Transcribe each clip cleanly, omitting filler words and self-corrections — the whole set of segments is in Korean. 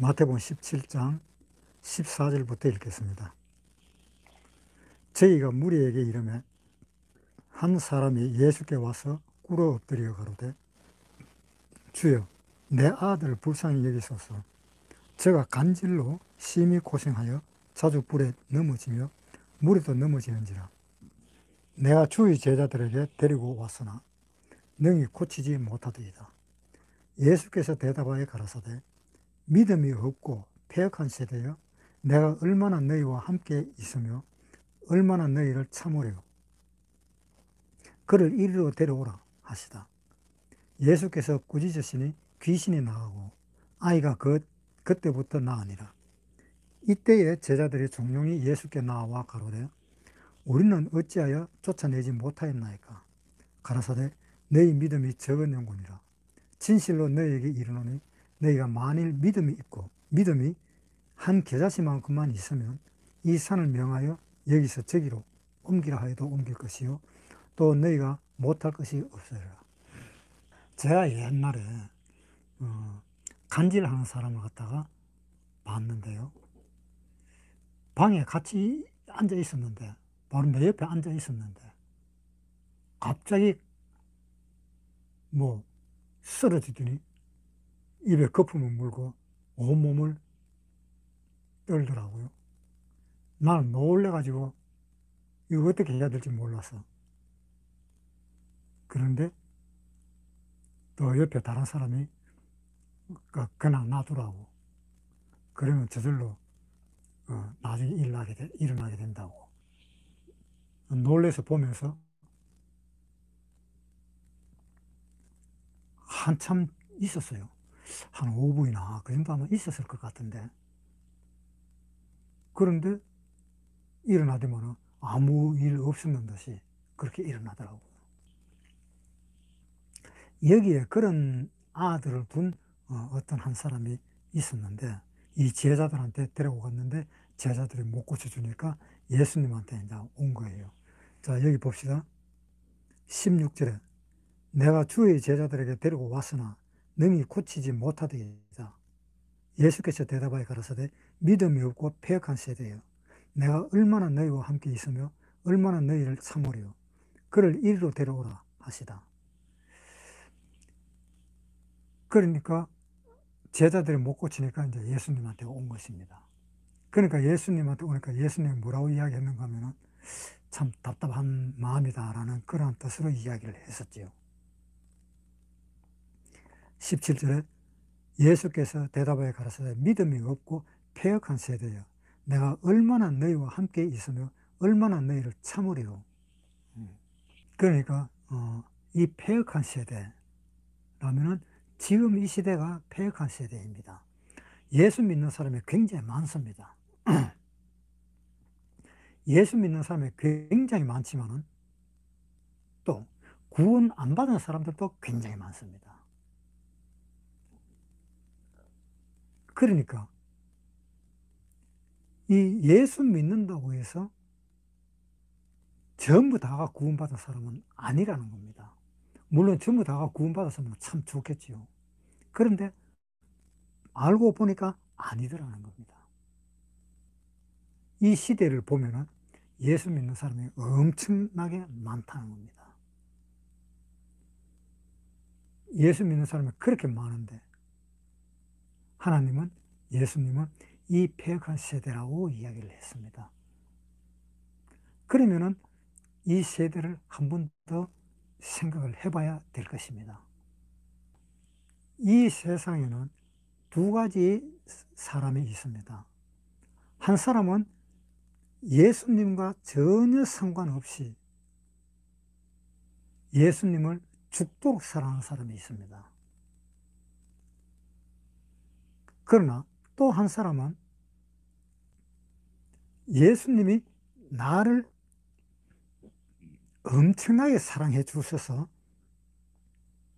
마태복음 17장 14절부터 읽겠습니다. 저희가 무리에게 이르매 한 사람이 예수께 와서 꿇어 엎드려 가로되 주여 내 아들 불쌍히 여기소서. 저가 간질로 심히 고생하여 자주 불에 넘어지며 물에도 넘어지는지라. 내가 주의 제자들에게 데리고 왔으나 능히 고치지 못하더이다. 예수께서 대답하여 가라사대 믿음이 없고 패역한 세대여, 내가 얼마나 너희와 함께 있으며 얼마나 너희를 참으려. 그를 이리로 데려오라 하시다. 예수께서 꾸짖으시니 귀신이 나가고 아이가 그때부터 나으니라. 이때에 제자들이 종용이 예수께 나와 가로되 우리는 어찌하여 쫓아내지 못하였나이까. 가라사대 너희 믿음이 적은영군이라. 진실로 너희에게 이르노니 너희가 만일 믿음이 있고 믿음이 한 겨자씨만큼만 있으면 이 산을 명하여 여기서 저기로 옮기라 하여도 옮길 것이요 또 너희가 못할 것이 없으리라. 제가 옛날에 간질하는 사람을 갖다가 봤는데요. 방에 같이 앉아 있었는데, 바로 내 옆에 앉아 있었는데 갑자기 쓰러지더니 입에 거품을 물고 온몸을 떨더라고요. 나는 놀래가지고 이거 어떻게 해야 될지 몰라서. 그런데 또 옆에 다른 사람이 그냥 놔두라고. 그러면 저절로 나중에 일어나게 된다고. 놀래서 보면서 한참 있었어요. 한 5분이나 그 정도 아마 있었을 것 같은데. 그런데 일어나더만 아무 일 없었는 듯이 그렇게 일어나더라고요. 여기에 그런 아들을 둔 어떤 한 사람이 있었는데, 이 제자들한테 데리고 갔는데 제자들이 못 고쳐주니까 예수님한테 이제 온 거예요. 자, 여기 봅시다. 16절에 내가 주의 제자들에게 데리고 왔으나 능히 고치지 못하더이다. 예수께서 대답하여 가라사대 믿음이 없고 패역한 세대여, 내가 얼마나 너희와 함께 있으며 얼마나 너희를 참으려. 그를 이리로 데려오라 하시다. 그러니까 제자들이 못 고치니까 이제 예수님한테 온 것입니다. 그러니까 예수님한테 오니까 예수님이 뭐라고 이야기했는가 하면은 참 답답한 마음이다라는 그런 뜻으로 이야기를 했었지요. 17절에 예수께서 대답하여 가라사대 믿음이 없고 패역한 세대여, 내가 얼마나 너희와 함께 있으며 얼마나 너희를 참으리요. 그러니까 이 패역한 세대라면은 지금 이 시대가 패역한 세대입니다. 예수 믿는 사람이 굉장히 많습니다. 예수 믿는 사람이 굉장히 많지만은 또 구원 안 받은 사람들도 굉장히 많습니다. 그러니까 이 예수 믿는다고 해서 전부 다가 구원받은 사람은 아니라는 겁니다. 물론 전부 다가 구원받았으면 참 좋겠지요. 그런데 알고 보니까 아니더라는 겁니다. 이 시대를 보면은 예수 믿는 사람이 엄청나게 많다는 겁니다. 예수 믿는 사람이 그렇게 많은데 하나님은, 예수님은 이 패역한 세대라고 이야기를 했습니다. 그러면은 이 세대를 한 번 더 생각을 해봐야 될 것입니다. 이 세상에는 두 가지 사람이 있습니다. 한 사람은 예수님과 전혀 상관없이 예수님을 죽도록 사랑하는 사람이 있습니다. 그러나 또 한 사람은 예수님이 나를 엄청나게 사랑해 주셔서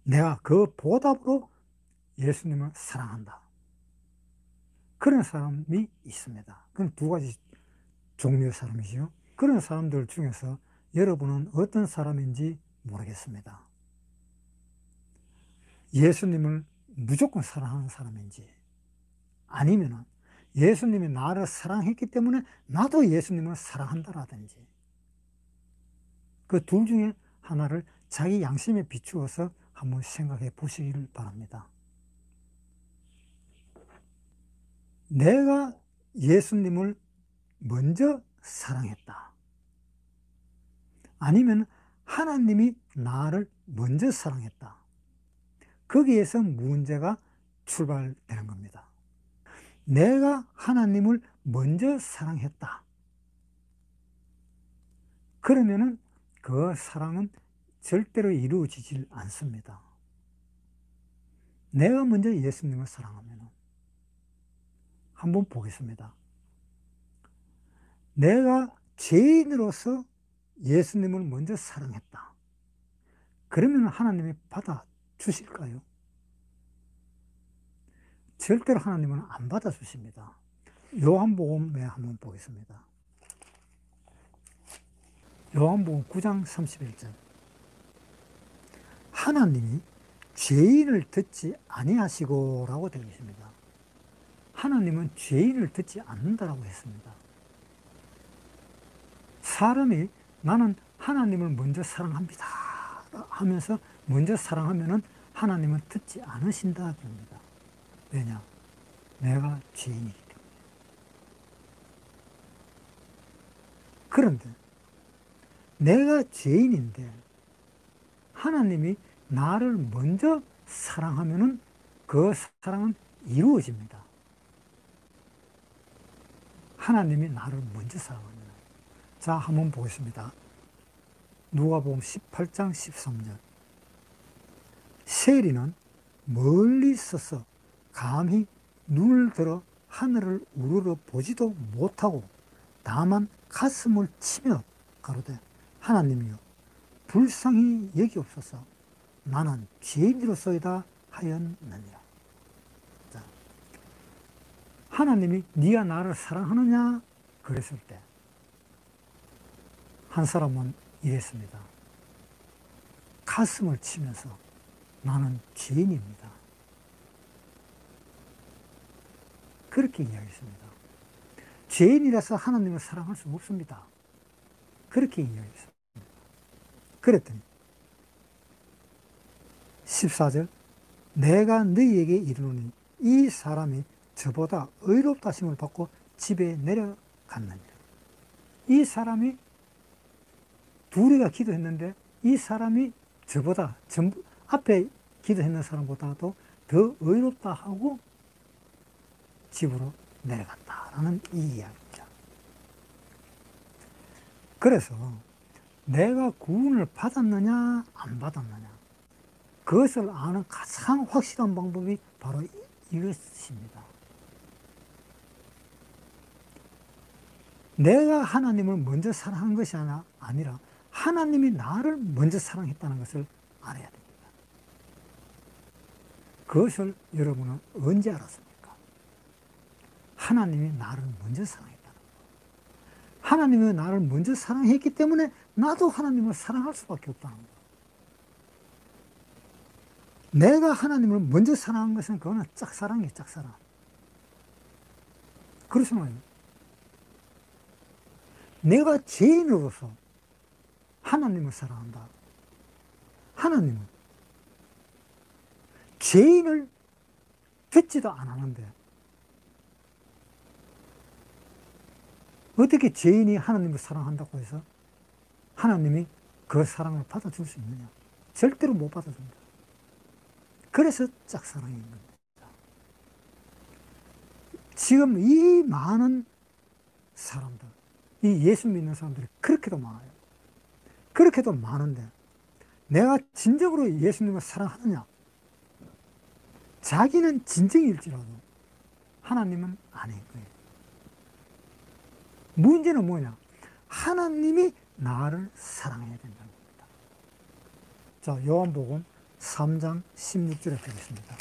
내가 그 보답으로 예수님을 사랑한다. 그런 사람이 있습니다. 그건 두 가지 종류의 사람이죠. 그런 사람들 중에서 여러분은 어떤 사람인지 모르겠습니다. 예수님을 무조건 사랑하는 사람인지, 아니면은 예수님이 나를 사랑했기 때문에 나도 예수님을 사랑한다라든지, 그 둘 중에 하나를 자기 양심에 비추어서 한번 생각해 보시기를 바랍니다. 내가 예수님을 먼저 사랑했다. 아니면 하나님이 나를 먼저 사랑했다. 거기에서 문제가 출발되는 겁니다. 내가 하나님을 먼저 사랑했다. 그러면은 그 사랑은 절대로 이루어지질 않습니다. 내가 먼저 예수님을 사랑하면, 한번 보겠습니다. 내가 죄인으로서 예수님을 먼저 사랑했다. 그러면 하나님이 받아주실까요? 절대로 하나님은 안 받아주십니다. 요한복음에 한번 보겠습니다. 요한복음 9장 31절. 하나님이 죄인을 듣지 아니하시고 라고 되어 있습니다. 하나님은 죄인을 듣지 않는다라고 했습니다. 사람이 나는 하나님을 먼저 사랑합니다 하면서 먼저 사랑하면은 하나님은 듣지 않으신다 그럽니다. 왜냐? 내가 죄인이기 때문에. 그런데 내가 죄인인데 하나님이 나를 먼저 사랑하면은 그 사랑은 이루어집니다. 하나님이 나를 먼저 사랑합니다. 자, 한번 보겠습니다. 누가복음 18장 13절. 세리는 멀리 서서 감히 눈을 들어 하늘을 우러러 보지도 못하고 다만 가슴을 치며 가로되 하나님이여 불쌍히 여기옵소서 나는 죄인이로소이다 하였느니라. 자, 하나님이 네가 나를 사랑하느냐 그랬을 때 한 사람은 이랬습니다. 가슴을 치면서 나는 죄인입니다. 그렇게 이야기했습니다. 죄인이라서 하나님을 사랑할 수 없습니다. 그렇게 이야기했습니다. 그랬더니 14절 내가 너희에게 이르노니 이 사람이 저보다 의롭다 하심을 받고 집에 내려갔느니라. 이 사람이 둘이가 기도했는데 이 사람이 저보다 전부 앞에 기도했는 사람보다도 더 의롭다 하고 집으로 내려갔다라는 이 이야기입니다. 그래서 내가 구원을 받았느냐 안 받았느냐 그것을 아는 가장 확실한 방법이 바로 이것입니다. 내가 하나님을 먼저 사랑한 것이 아니라 하나님이 나를 먼저 사랑했다는 것을 알아야 됩니다. 그것을 여러분은 언제 알았습니까? 하나님이 나를 먼저 사랑했다는 것. 하나님이 나를 먼저 사랑했기 때문에 나도 하나님을 사랑할 수밖에 없다는 것. 내가 하나님을 먼저 사랑한 것은 그거는 짝사랑이에요, 짝사랑. 그렇잖아요. 내가 죄인으로서 하나님을 사랑한다. 하나님은 죄인을 듣지도 안 하는데 어떻게 죄인이 하나님을 사랑한다고 해서 하나님이 그 사랑을 받아줄 수 있느냐? 절대로 못 받아줍니다. 그래서 짝사랑인 겁니다. 지금 이 많은 사람들, 이 예수 믿는 사람들이 그렇게도 많아요. 그렇게도 많은데 내가 진정으로 예수님을 사랑하느냐? 자기는 진정일지라도 하나님은 아닌 거예요. 문제는 뭐냐? 하나님이 나를 사랑해야 된다는 겁니다. 자, 요한복음 3장 16절에 되겠습니다.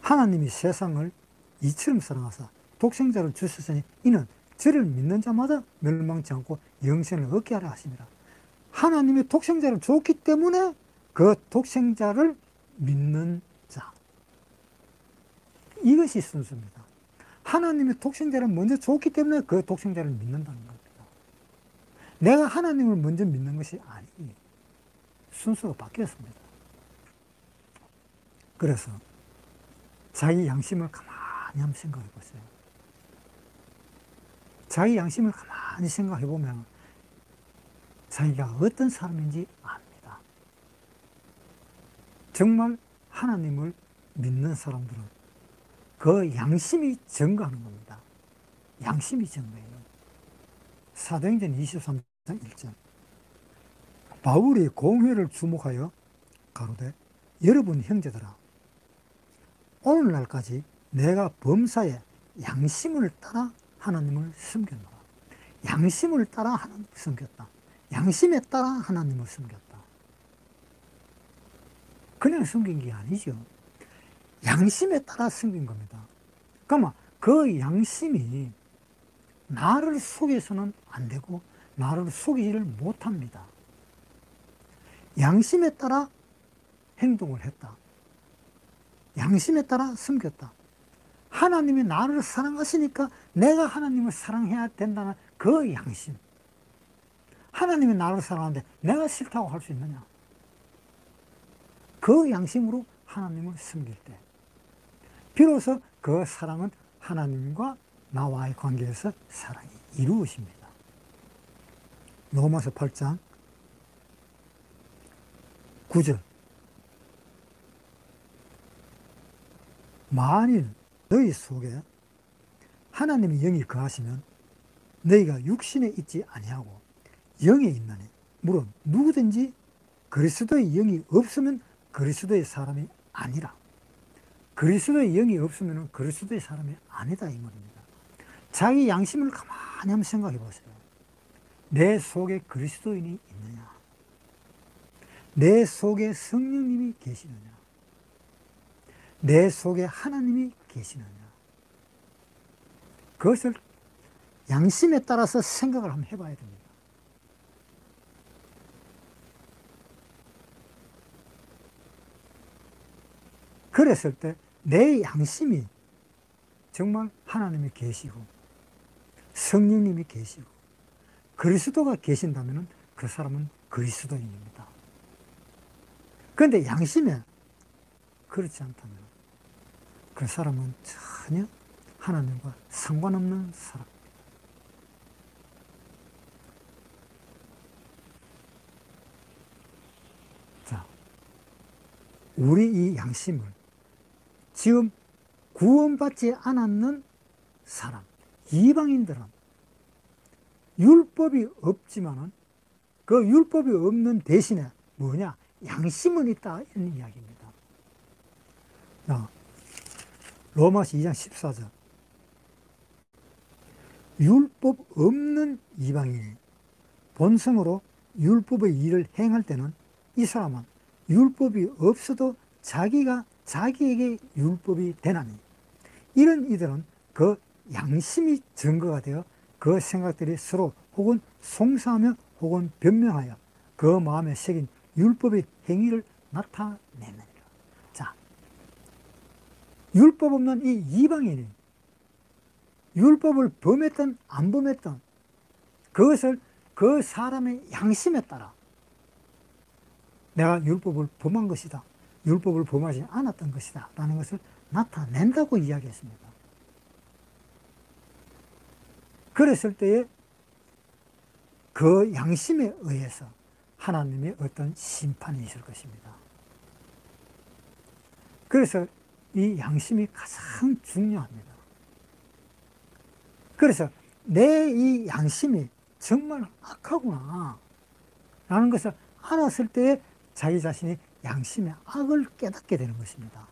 하나님이 세상을 이처럼 사랑하사 독생자를 주셨으니 이는 저를 믿는 자마다 멸망치 않고 영생을 얻게 하려 하심이라. 하나님이 독생자를 줬기 때문에 그 독생자를 믿는 자, 이것이 순수입니다. 하나님의 독생자를 먼저 줬기 때문에 그 독생자를 믿는다는 겁니다. 내가 하나님을 먼저 믿는 것이 아니니 순서가 바뀌었습니다. 그래서 자기 양심을 가만히 한번 생각해 보세요. 자기 양심을 가만히 생각해 보면 자기가 어떤 사람인지 압니다. 정말 하나님을 믿는 사람들은 그 양심이 증거하는 겁니다. 양심이 증거해요. 사도행전 23장 1절. 바울이 공회를 주목하여 가로되 여러분 형제들아 오늘날까지 내가 범사에 양심을 따라 하나님을 섬겼노라. 양심을 따라 하나님을 섬겼다. 양심에 따라 하나님을 섬겼다. 그냥 섬긴 게 아니죠. 양심에 따라 섬긴 겁니다. 그러면 그 양심이 나를 속여서는 안 되고 나를 속이지를 못합니다. 양심에 따라 행동을 했다. 양심에 따라 섬겼다. 하나님이 나를 사랑하시니까 내가 하나님을 사랑해야 된다는 그 양심. 하나님이 나를 사랑하는데 내가 싫다고 할 수 있느냐? 그 양심으로 하나님을 섬길 때 비로소 그 사랑은 하나님과 나와의 관계에서 사랑이 이루어집니다. 로마서 8장 9절. 만일 너희 속에 하나님의 영이 거하시면 너희가 육신에 있지 아니하고 영에 있나니 물론 누구든지 그리스도의 영이 없으면 그리스도의 사람이 아니라. 그리스도의 영이 없으면 그리스도의 사람이 아니다 이 말입니다. 자기 양심을 가만히 한번 생각해 보세요. 내 속에 그리스도인이 있느냐? 내 속에 성령님이 계시느냐? 내 속에 하나님이 계시느냐? 그것을 양심에 따라서 생각을 한번 해봐야 됩니다. 그랬을 때 내 양심이 정말 하나님이 계시고 성령님이 계시고 그리스도가 계신다면 그 사람은 그리스도인입니다. 그런데 양심에 그렇지 않다면 그 사람은 전혀 하나님과 상관없는 사람입니다. 자, 우리 이 양심을 지금 구원받지 않았는 사람, 이방인들은 율법이 없지만은 그 율법이 없는 대신에 뭐냐? 양심은 있다 이런 이야기입니다. 자, 로마서 2장 14절. 율법 없는 이방인이 본성으로 율법의 일을 행할 때는 이 사람은 율법이 없어도 자기에게 율법이 되나니 이런 이들은 그 양심이 증거가 되어 그 생각들이 서로 혹은 송사하며 혹은 변명하여 그 마음에 새긴 율법의 행위를 나타내느니라. 자, 율법 없는 이 이방인이 율법을 범했든 안 범했든 그것을 그 사람의 양심에 따라 내가 율법을 범한 것이다, 율법을 범하지 않았던 것이다 라는 것을 나타낸다고 이야기했습니다. 그랬을 때에 그 양심에 의해서 하나님의 어떤 심판이 있을 것입니다. 그래서 이 양심이 가장 중요합니다. 그래서 내 이 양심이 정말 악하구나 라는 것을 알았을 때에 자기 자신이 양심의 악을 깨닫게 되는 것입니다.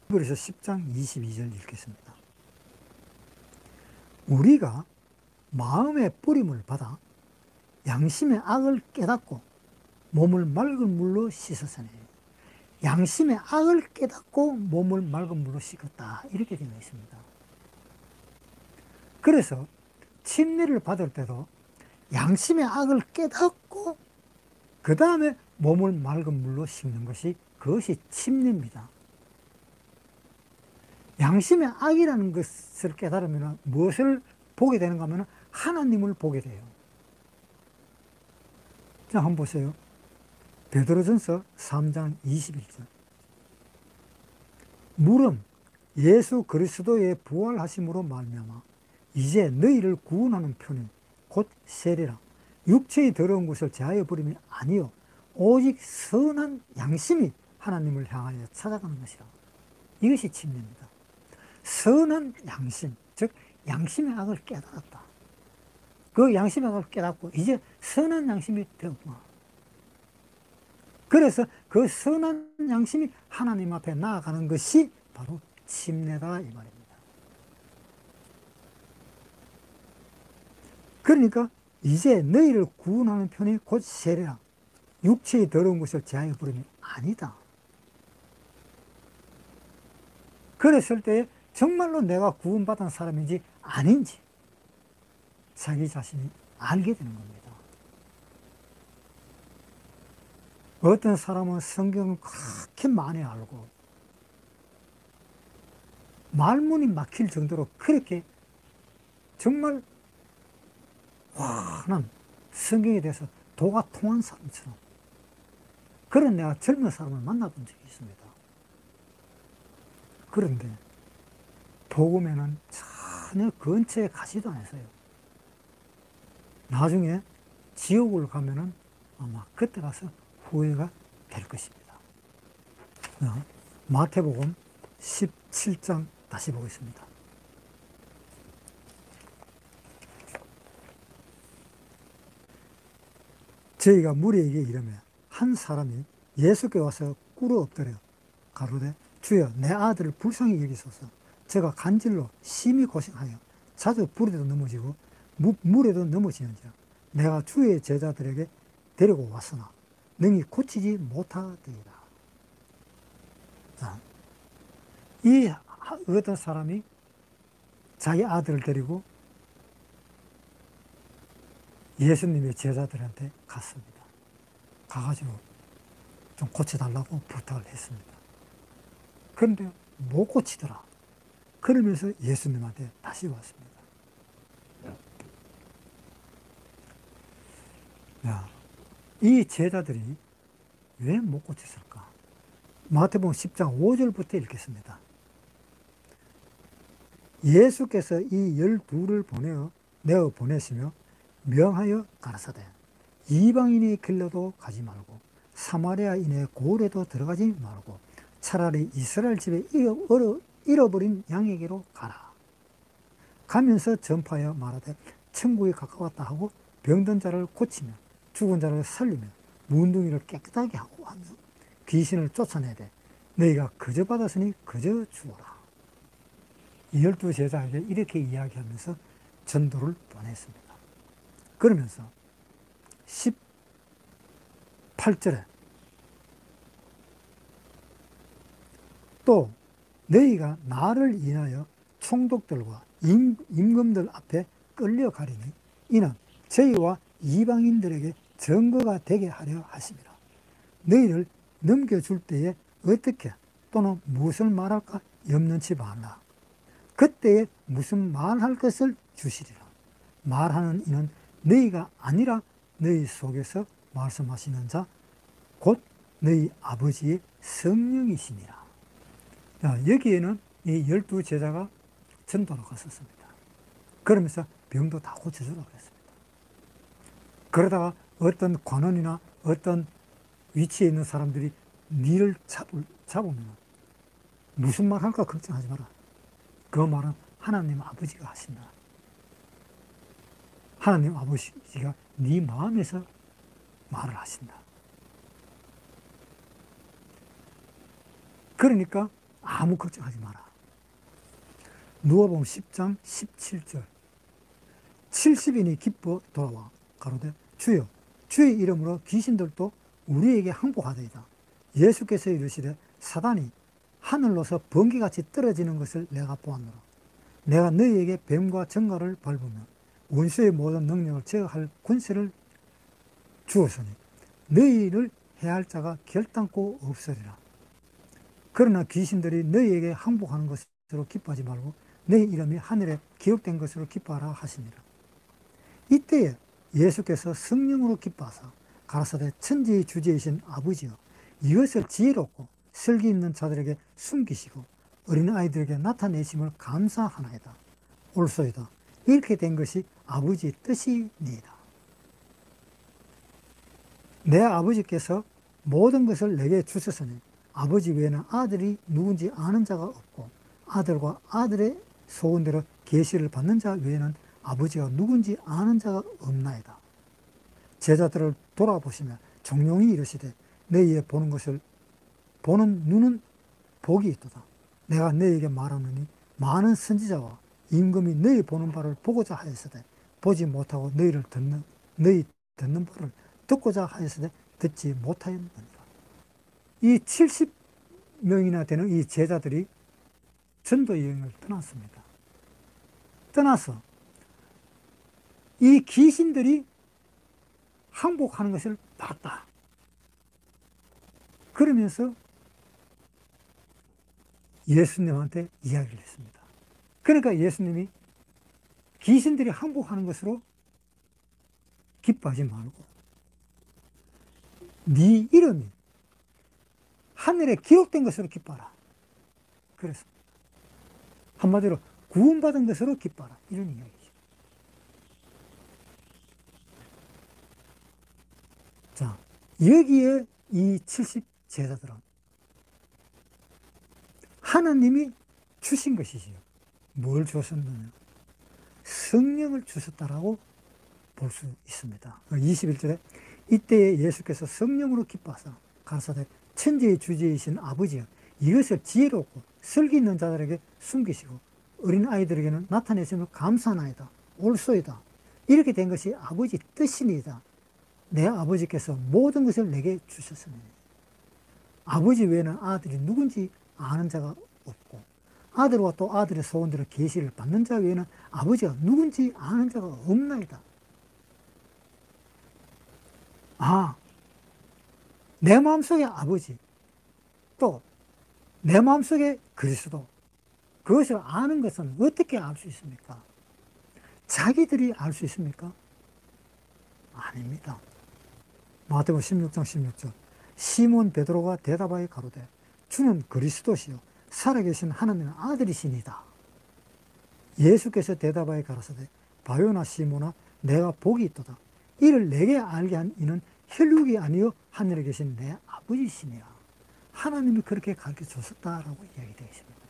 그래서 10장 22절 읽겠습니다. 우리가 마음의 뿌림을 받아 양심의 악을 깨닫고 몸을 맑은 물로 씻었으니 양심의 악을 깨닫고 몸을 맑은 물로 씻었다 이렇게 되어 있습니다. 그래서 침례를 받을 때도 양심의 악을 깨닫고 그 다음에 몸을 맑은 물로 씻는 것이 그것이 침례입니다. 양심의 악이라는 것을 깨달으면 무엇을 보게 되는가 하면 하나님을 보게 돼요. 자, 한번 보세요. 베드로전서 3장 21절. 물음 예수 그리스도의 부활하심으로 말미암아 이제 너희를 구원하는 편이 곧 세례라. 육체의 더러운 것을 제하여 버림이 아니요 오직 선한 양심이 하나님을 향하여 찾아가는 것이라. 이것이 침례입니다. 선한 양심, 즉 양심의 악을 깨달았다. 그 양심의 악을 깨닫고 이제 선한 양심이 되었구나. 그래서 그 선한 양심이 하나님 앞에 나아가는 것이 바로 침례다 이 말입니다. 그러니까 이제 너희를 구원하는 편이 곧 세례라. 육체의 더러운 것을 제하여 부름이 아니다. 그랬을 때 정말로 내가 구원받은 사람인지 아닌지 자기 자신이 알게 되는 겁니다. 어떤 사람은 성경을 그렇게 많이 알고 말문이 막힐 정도로 그렇게 정말 환한 성경에 대해서 도가 통한 사람처럼 그런 내가 젊은 사람을 만나본 적이 있습니다. 그런데 복음에는 전혀 근처에 가지도 않았어요. 나중에 지옥을 가면은 아마 그때 가서 후회가 될 것입니다. 마태복음 17장 다시 보겠습니다. 저희가 무리에게 이르매 한 사람이 예수께 와서 꿇어 엎드려 가로되 주여 내 아들을 불쌍히 여기소서. 제가 간질로 심히 고생하여 자주 불에도 넘어지고 물에도 넘어지는지라. 내가 주의 제자들에게 데리고 왔으나 능히 고치지 못하더이다. 이 어떤 사람이 자기 아들을 데리고 예수님의 제자들한테 갔습니다. 가가지고 좀 고쳐달라고 부탁을 했습니다. 그런데 못 고치더라. 그러면서 예수님한테 다시 왔습니다. 야, 이 제자들이 왜 못 고쳤을까? 마태복음 10장 5절부터 읽겠습니다. 예수께서 이 12를 내어 보내시며 명하여 가라사대 이방인의 길로도 가지 말고 사마리아인의 고을에도 들어가지 말고 차라리 이스라엘 집에 잃어버린 양에게로 가라. 가면서 전파하여 말하되 천국이 가까웠다 하고 병든 자를 고치며 죽은 자를 살리며 문둥이를 깨끗하게 하고 하며 귀신을 쫓아내되 너희가 그저 받았으니 그저 주어라. 12 제자에게 이렇게 이야기하면서 전도를 보냈습니다. 그러면서 18절에 또 너희가 나를 인하여 총독들과 임금들 앞에 끌려가리니 이는 저희와 이방인들에게 증거가 되게 하려 하심이라. 너희를 넘겨줄 때에 어떻게 또는 무엇을 말할까 염려치 말라. 그때에 무슨 말할 것을 주시리라. 말하는 이는 너희가 아니라 너희 속에서 말씀하시는 자 곧 너희 아버지의 성령이시니라. 여기에는 이 12 제자가 전도로 갔었습니다. 그러면서 병도 다 고쳐주라고 했습니다. 그러다가 어떤 관원이나 어떤 위치에 있는 사람들이 니를 잡으면 무슨 말 할까 걱정하지 마라. 그 말은 하나님 아버지가 하신다. 하나님 아버지가 네 마음에서 말을 하신다. 그러니까 아무 걱정하지 마라. 누가복음 10장 17절 70인이 기뻐 돌아와 가로되 주여 주의 이름으로 귀신들도 우리에게 항복하더이다. 예수께서 이르시되 사단이 하늘로서 번개같이 떨어지는 것을 내가 보았노라. 내가 너희에게 뱀과 정갈을 밟으며 원수의 모든 능력을 제어할 권세를 주었으니 너희를 해할 자가 결단코 없으리라. 그러나 귀신들이 너희에게 항복하는 것은 것으로 기뻐하지 말고 내 이름이 하늘에 기록된 것으로 기뻐하라 하시니라. 이때에 예수께서 성령으로 기뻐하사 가라사대 천지의 주제이신 아버지여 이것을 지혜롭고 슬기 있는 자들에게 숨기시고 어린아이들에게 나타내심을 감사하나이다. 옳소이다. 이렇게 된 것이 아버지의 뜻이니이다. 내 아버지께서 모든 것을 내게 주셨으니 아버지 외에는 아들이 누군지 아는 자가 없고 아들과 아들의 소원대로 계시를 받는 자 외에는 아버지가 누군지 아는 자가 없나이다. 제자들을 돌아보시며 종용이 이르시되 너희의 보는 것을 보는 눈은 복이 있도다. 내가 너희에게 말하노니 많은 선지자와 임금이 너희 보는 바를 보고자 하였으되 보지 못하고 너희 듣는 바를 듣고자 하였으되 듣지 못하였느니라. 이 70명이나 되는 이 제자들이 전도 여행을 떠났습니다. 떠나서 이 귀신들이 항복하는 것을 봤다. 그러면서 예수님한테 이야기를 했습니다. 그러니까 예수님이 귀신들이 항복하는 것으로 기뻐하지 말고 네 이름이 하늘에 기록된 것으로 기뻐하라. 그래서 한마디로 구원받은 것으로 기뻐하라. 이런 이야기죠. 자, 여기에 이 70 제자들은 하나님이 주신 것이지요. 뭘 주셨느냐? 성령을 주셨다라고 볼 수 있습니다. 21절에 이때에 예수께서 성령으로 기뻐하사 가라사대 천지의 주제이신 아버지여 이것을 지혜롭고 슬기 있는 자들에게 숨기시고 어린 아이들에게는 나타내심을 감사하나이다. 옳소이다. 이렇게 된 것이 아버지 뜻이니이다. 내 아버지께서 모든 것을 내게 주셨으니 아버지 외에는 아들이 누군지 아는 자가 없고 아들과 또 아들의 소원대로 계시를 받는 자 외에는 아버지가 누군지 아는 자가 없나이다. 내 마음속에 아버지 또 내 마음속에 그리스도 그것을 아는 것은 어떻게 알 수 있습니까? 자기들이 알 수 있습니까? 아닙니다. 마태복음 16장 16절 시몬 베드로가 대답하여 가로되 주는 그리스도시요 살아계신 하나님의 아들이시니다. 예수께서 대답하여 가라사대 바요나 시몬아 내가 복이 있도다. 이를 내게 알게 한 이는 혈육이 아니요 하늘에 계신 내 아버지시니라. 하나님이 그렇게 가르쳐 주셨다라고 이야기되어 있습니다.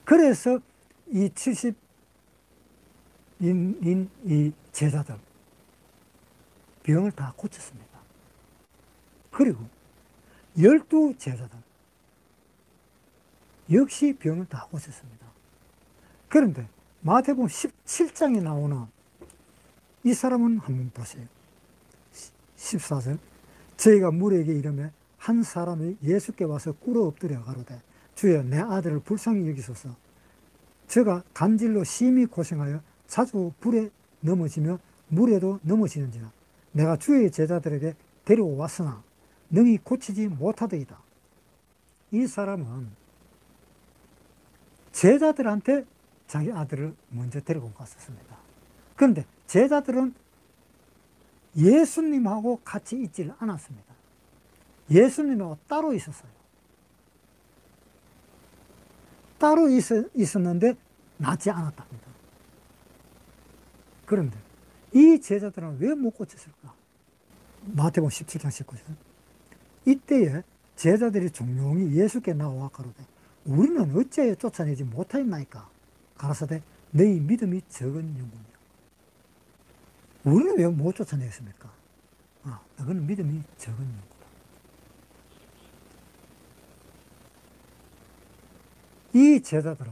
그래서 이 70인 이 제자들 병을 다 고쳤습니다. 그리고 12 제자들 역시 병을 다 고쳤습니다. 그런데 마태복음 17장에 나오는 이 사람은 한번 보세요. 14절 저희가 무리에게 이르매 한 사람이 예수께 와서 꿇어 엎드려 가로되 주여 내 아들을 불쌍히 여기소서. 저가 간질로 심히 고생하여 자주 불에 넘어지며 물에도 넘어지는지라. 내가 주의 제자들에게 데려왔으나 능히 고치지 못하더이다. 이 사람은 제자들한테 자기 아들을 먼저 데리고 갔었습니다. 그런데 제자들은 예수님하고 같이 있지를 않았습니다. 예수님하고 따로 있었어요. 따로 있었는데 낫지 않았답니다. 그런데 이 제자들은 왜 못 고쳤을까? 마태복음 17장 19절 이때에 제자들이 종용이 예수께 나와 가로되 우리는 어찌하여 쫓아내지 못하였나이까? 가라사대 너희 믿음이 적은 영혼이요. 우리는 왜 못 쫓아내겠습니까? 너는 믿음이 적은 영혼이다. 이 제자들은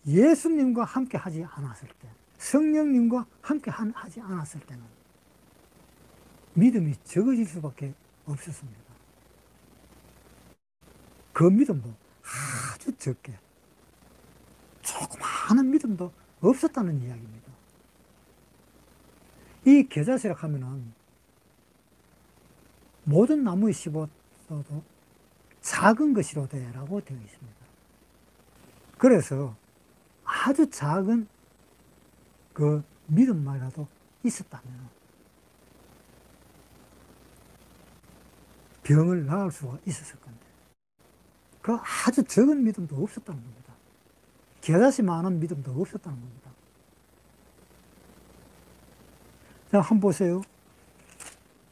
예수님과 함께 하지 않았을 때, 성령님과 함께 하지 않았을 때는 믿음이 적어질 수밖에 없었습니다. 그 믿음도 아주 적게, 조그마한 믿음도 없었다는 이야기입니다. 이 겨자씨락 하면은 모든 나무에 씹어도 작은 것이로되라고 되어 있습니다. 그래서 아주 작은 그 믿음만이라도 있었다면 병을 나을 수가 있었을 건데, 그 아주 적은 믿음도 없었다는 겁니다. 겨자씨 많은 믿음도 없었다는 겁니다. 자, 한번 보세요.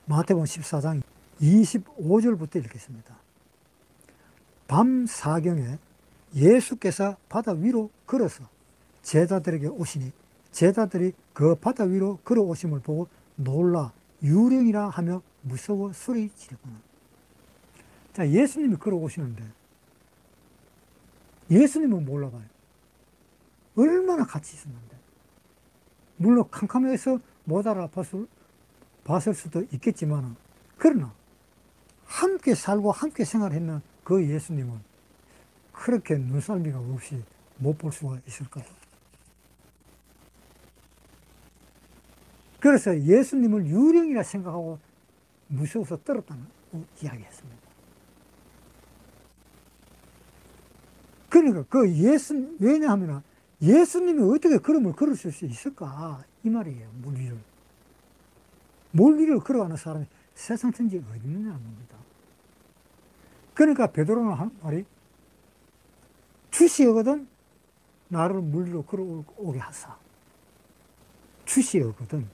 마태복음 14장 25절부터 읽겠습니다. 밤 사경에 예수께서 바다 위로 걸어서 제자들에게 오시니 제자들이 그 바다 위로 걸어오심을 보고 놀라 유령이라 하며 무서워 소리 지르구나. 자, 예수님이 걸어오시는데 예수님은 몰라봐요. 얼마나 같이 있었는데. 물론 캄캄해서 못 알아봤을 수도 있겠지만, 그러나 함께 살고 함께 생활했는 그 예수님은 그렇게 눈썰미가 없이 못 볼 수가 있을까요? 그래서 예수님을 유령이라 생각하고 무서워서 떨었다는 이야기했습니다. 그러니까 왜냐하면 예수님이 어떻게 걸음을 걸으실 수 있을까? 이 말이에요. 물 위를 걸어가는 사람이 세상 천지에 어디 있느냐는 겁니다. 그러니까 베드로는 한 말이, 주시거든 나를 물 위로 걸어오게 하사. 주시거든.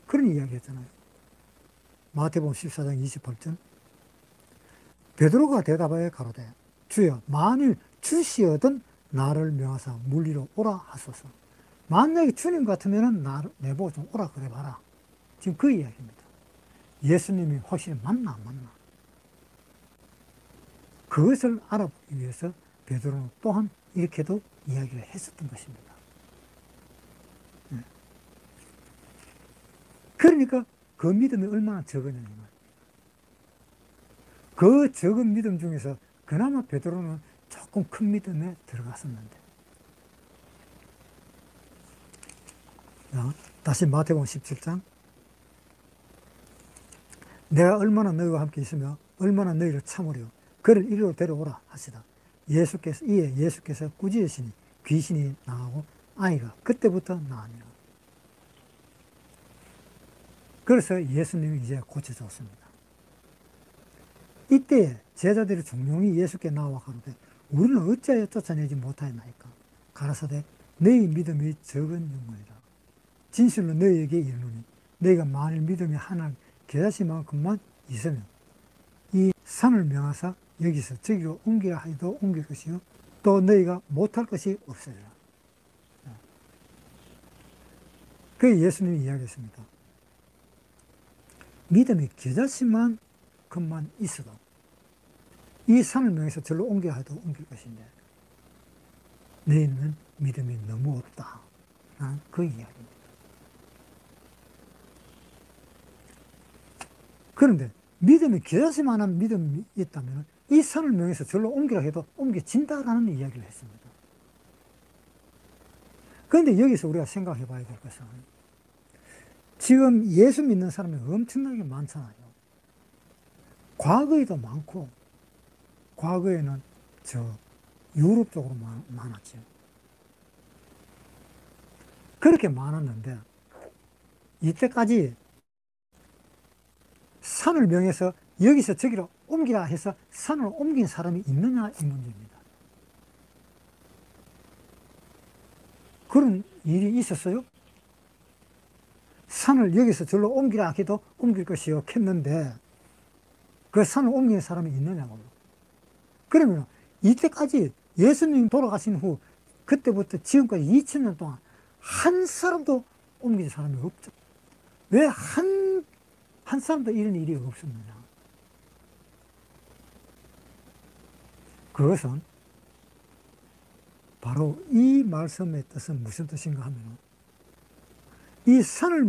그런 이야기 했잖아요. 마태복음 14장 28절. 베드로가 대답하여 가로되 주여 만일 주시거든 나를 명하사 물 위로 오라 하소서. 만약에 주님 같으면 나를 내보고 좀 오라 그래 봐라. 지금 그 이야기입니다. 예수님이 확실히 맞나 안 맞나. 그것을 알아보기 위해서 베드로는 또한 이렇게도 이야기를 했었던 것입니다. 그러니까 그 믿음이 얼마나 적으냐면, 그 적은 믿음 중에서 그나마 베드로는 조금 큰 믿음에 들어갔었는데. 자, 다시 마태복음 17장. 내가 얼마나 너희와 함께 있으며 얼마나 너희를 참으려 그를 이리로 데려오라 하시다. 예수께서 꾸짖으시니 귀신이 나가고 아이가 그때부터 나으니라. 그래서 예수님이 이제 고쳐줬습니다. 이때 제자들이 종용이 예수께 나와 가로되 우리는 어찌하여 쫓아내지 못하였나이까. 가라사대 너희 믿음이 적은 영혼이라. 진실로 너희에게 이르노니 너희가 만일 믿음이 하나 겨자씨만큼만 있으면 이 산을 명하사 여기서 저기로 옮기라 하여도 옮길 것이요 또 너희가 못할 것이 없으리라. 그 예수님이 이야기했습니다. 믿음이 겨자씨만큼만 있어도 이 산을 명해서 절로 옮겨야 해도 옮길 것인데 너희는 믿음이 너무 없다. 그 이야기입니다. 그런데 믿음이 겨자씨만한 믿음이 있다면 이 산을 명해서 절로 옮기라 해도 옮겨진다라는 이야기를 했습니다. 그런데 여기서 우리가 생각해 봐야 될 것은, 지금 예수 믿는 사람이 엄청나게 많잖아요. 과거에도 많고, 과거에는 유럽 쪽으로 많았죠. 그렇게 많았는데, 이때까지 산을 명해서 여기서 저기로 옮기라 해서 산을 옮긴 사람이 있느냐 이 문제입니다. 그런 일이 있었어요? 산을 여기서 저로 옮기라 해도 옮길 것이요 했는데 그 산을 옮기는 사람이 있느냐고요. 그러면 이때까지 예수님 돌아가신 후 그때부터 지금까지 2000년 동안 한 사람도 옮긴 사람이 없죠. 왜 한 사람도 이런 일이 없었느냐. 그것은 바로 이 말씀의 뜻은 무슨 뜻인가 하면, 이 산을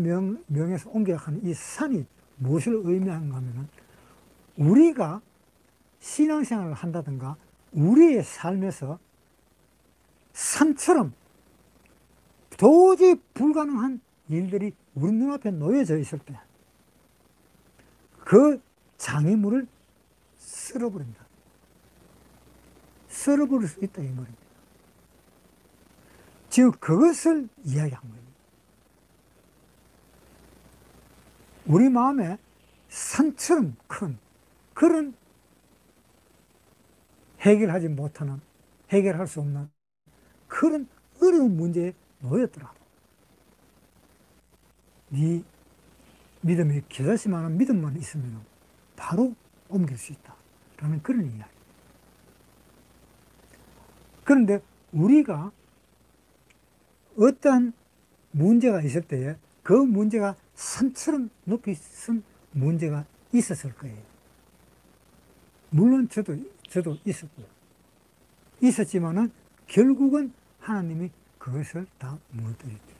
명해서 옮기라 하는 이 산이 무엇을 의미하는가 하면, 우리가 신앙생활을 한다든가 우리의 삶에서 산처럼 도저히 불가능한 일들이 우리 눈앞에 놓여져 있을 때 그 장애물을 쓸어버립니다. 쓸어버릴 수 있다 이 말입니다. 지금 그것을 이야기한 거예요. 우리 마음에 산처럼 큰 그런 해결하지 못하는, 해결할 수 없는 그런 어려운 문제에 놓였더라도 네 믿음이 겨자씨만한 믿음만 있으면 바로 옮길 수 있다 라는 그런 이야기. 그런데 우리가 어떠한 문제가 있을 때에 그 문제가 산처럼 높이 쓴 문제가 있었을 거예요. 물론 저도 있었고요. 있었지만은 결국은 하나님이 그것을 다 무너뜨렸죠.